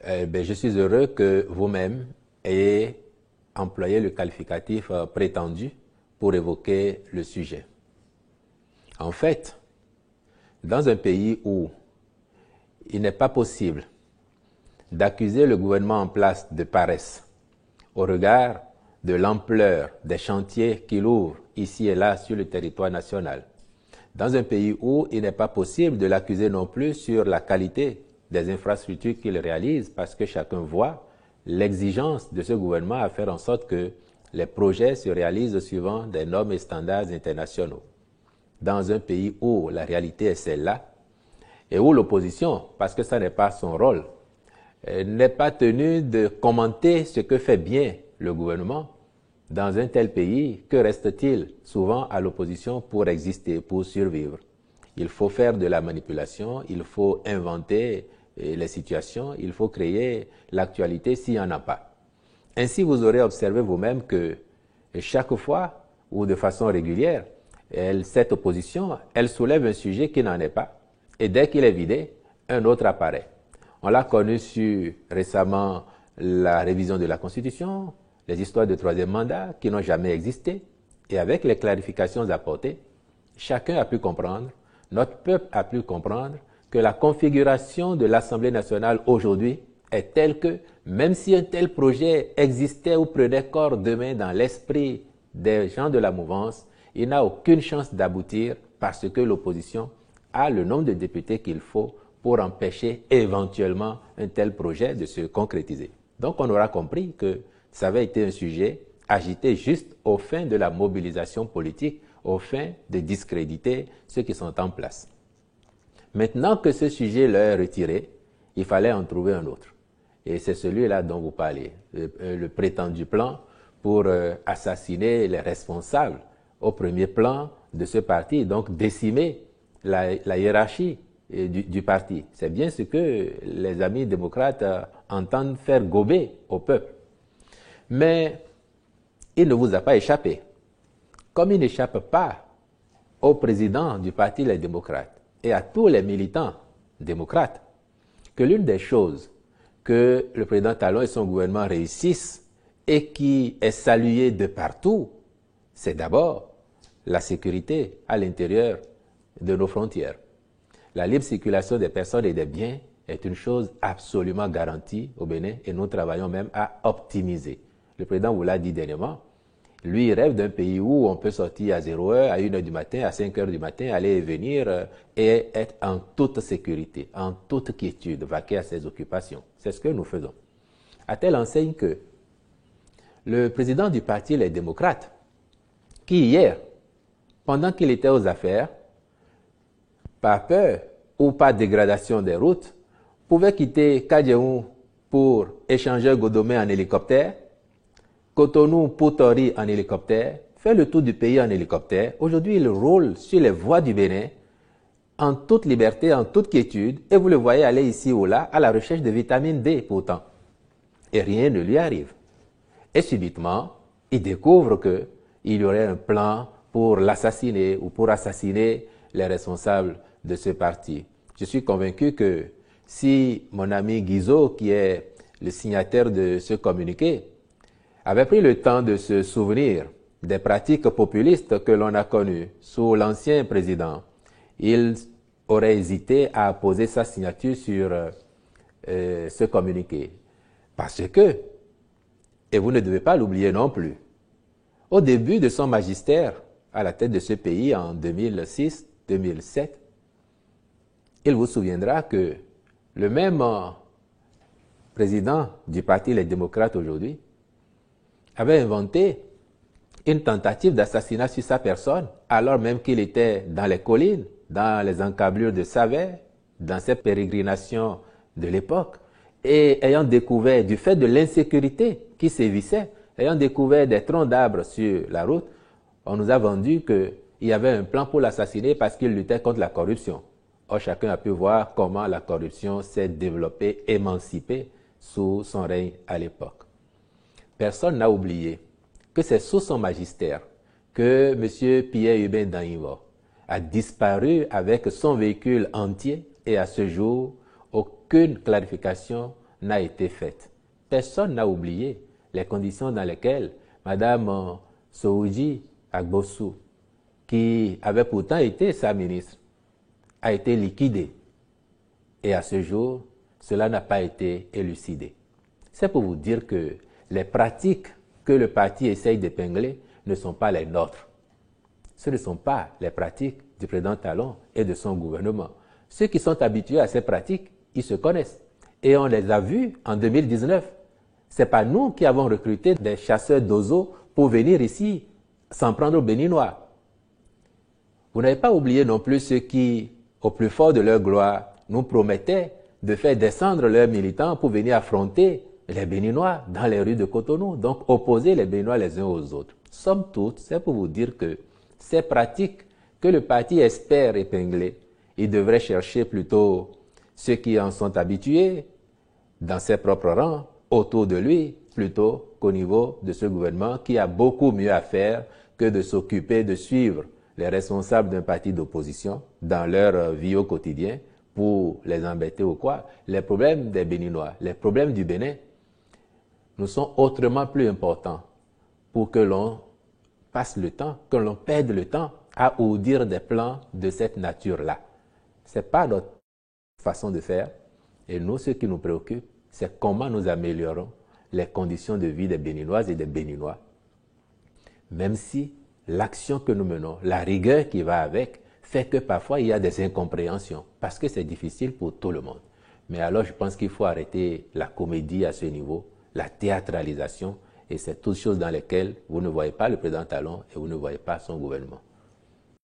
Je suis heureux que vous-même ayez employé le qualificatif prétendu pour évoquer le sujet. En fait, dans un pays où il n'est pas possible d'accuser le gouvernement en place de paresse au regard de l'ampleur des chantiers qu'il ouvre ici et là sur le territoire national, dans un pays où il n'est pas possible de l'accuser non plus sur la qualité des infrastructures qu'il réalise, parce que chacun voit l'exigence de ce gouvernement à faire en sorte que les projets se réalisent suivant des normes et standards internationaux. Dans un pays où la réalité est celle-là, et où l'opposition, parce que ça n'est pas son rôle, n'est pas tenue de commenter ce que fait bien le gouvernement, dans un tel pays, que reste-t-il souvent à l'opposition pour exister, pour survivre? Il faut faire de la manipulation, il faut inventer les situations, il faut créer l'actualité s'il n'y en a pas. Ainsi, vous aurez observé vous-même que chaque fois, ou de façon régulière, cette opposition, elle soulève un sujet qui n'en est pas. Et dès qu'il est vidé, un autre apparaît. On l'a connu sur récemment la révision de la Constitution, les histoires de troisième mandat qui n'ont jamais existé. Et avec les clarifications apportées, chacun a pu comprendre, notre peuple a pu comprendre que la configuration de l'Assemblée nationale aujourd'hui est telle que, même si un tel projet existait ou prenait corps demain dans l'esprit des gens de la mouvance, il n'a aucune chance d'aboutir parce que l'opposition a le nombre de députés qu'il faut pour empêcher éventuellement un tel projet de se concrétiser. Donc on aura compris que ça avait été un sujet agité juste aux fins de la mobilisation politique, aux fins de discréditer ceux qui sont en place. Maintenant que ce sujet leur est retiré, il fallait en trouver un autre. Et c'est celui-là dont vous parlez, le prétendu plan pour assassiner les responsables au premier plan de ce parti, donc décimer la hiérarchie du parti. C'est bien ce que les amis démocrates entendent faire gober au peuple. Mais il ne vous a pas échappé. Comme il n'échappe pas au président du parti Les Démocrates et à tous les militants démocrates, que l'une des choses que le président Talon et son gouvernement réussissent et qui est saluée de partout, c'est d'abord la sécurité à l'intérieur de nos frontières. La libre circulation des personnes et des biens est une chose absolument garantie au Bénin et nous travaillons même à optimiser. Le président vous l'a dit dernièrement, lui il rêve d'un pays où on peut sortir à 0 heure, à 1 heure du matin, à 5 heures du matin, aller et venir et être en toute sécurité, en toute quiétude, vaquer à ses occupations. C'est ce que nous faisons. À telle enseigne que le président du parti Les Démocrates, qui hier, pendant qu'il était aux affaires, par peur ou par dégradation des routes, pouvait quitter Kadjeou pour échanger Godomé en hélicoptère, Cotonou pour Tori en hélicoptère, faire le tour du pays en hélicoptère. Aujourd'hui, il roule sur les voies du Bénin en toute liberté, en toute quiétude, et vous le voyez aller ici ou là à la recherche de vitamine D pourtant. Et rien ne lui arrive. Et subitement, il découvre qu'il y aurait un plan pour l'assassiner ou pour assassiner les responsables de ce parti. Je suis convaincu que si mon ami Guizot, qui est le signataire de ce communiqué, avait pris le temps de se souvenir des pratiques populistes que l'on a connues sous l'ancien président, il aurait hésité à poser sa signature sur ce communiqué. Parce que, et vous ne devez pas l'oublier non plus, au début de son magistère à la tête de ce pays en 2006-2007, il vous souviendra que le même président du parti Les Démocrates aujourd'hui avait inventé une tentative d'assassinat sur sa personne, alors même qu'il était dans les collines, dans les encablures de Savès, dans ses pérégrinations de l'époque, et ayant découvert, du fait de l'insécurité qui sévissait, ayant découvert des troncs d'arbres sur la route, on nous a vendu qu'il y avait un plan pour l'assassiner parce qu'il luttait contre la corruption. Or, chacun a pu voir comment la corruption s'est développée, émancipée sous son règne à l'époque. Personne n'a oublié que c'est sous son magistère que M. Pierre-Hubert Daïvo a disparu avec son véhicule entier et à ce jour, aucune clarification n'a été faite. Personne n'a oublié les conditions dans lesquelles Mme Sohouji Agbossou, qui avait pourtant été sa ministre, a été liquidée. Et à ce jour, cela n'a pas été élucidé. C'est pour vous dire que les pratiques que le parti essaye d'épingler ne sont pas les nôtres. Ce ne sont pas les pratiques du président Talon et de son gouvernement. Ceux qui sont habitués à ces pratiques, ils se connaissent. Et on les a vus en 2019. Ce n'est pas nous qui avons recruté des chasseurs d'oiseaux pour venir ici s'en prendre aux Béninois. Vous n'avez pas oublié non plus ceux qui, au plus fort de leur gloire, nous promettaient de faire descendre leurs militants pour venir affronter les Béninois dans les rues de Cotonou, donc opposer les Béninois les uns aux autres. Somme toute, c'est pour vous dire que ces pratiques que le parti espère épingler, il devrait chercher plutôt ceux qui en sont habitués dans ses propres rangs, autour de lui, plutôt qu'au niveau de ce gouvernement qui a beaucoup mieux à faire que de s'occuper de suivre les responsables d'un parti d'opposition dans leur vie au quotidien pour les embêter ou quoi. Les problèmes des Béninois, les problèmes du Bénin nous sont autrement plus importants pour que l'on passe le temps, que l'on perde le temps à ourdir des plans de cette nature-là. Ce n'est pas notre façon de faire. Et nous, ce qui nous préoccupe, c'est comment nous améliorons les conditions de vie des Béninoises et des Béninois. Même si l'action que nous menons, la rigueur qui va avec, fait que parfois il y a des incompréhensions, parce que c'est difficile pour tout le monde. Mais alors je pense qu'il faut arrêter la comédie à ce niveau, la théâtralisation, et c'est toutes choses dans lesquelles vous ne voyez pas le président Talon et vous ne voyez pas son gouvernement.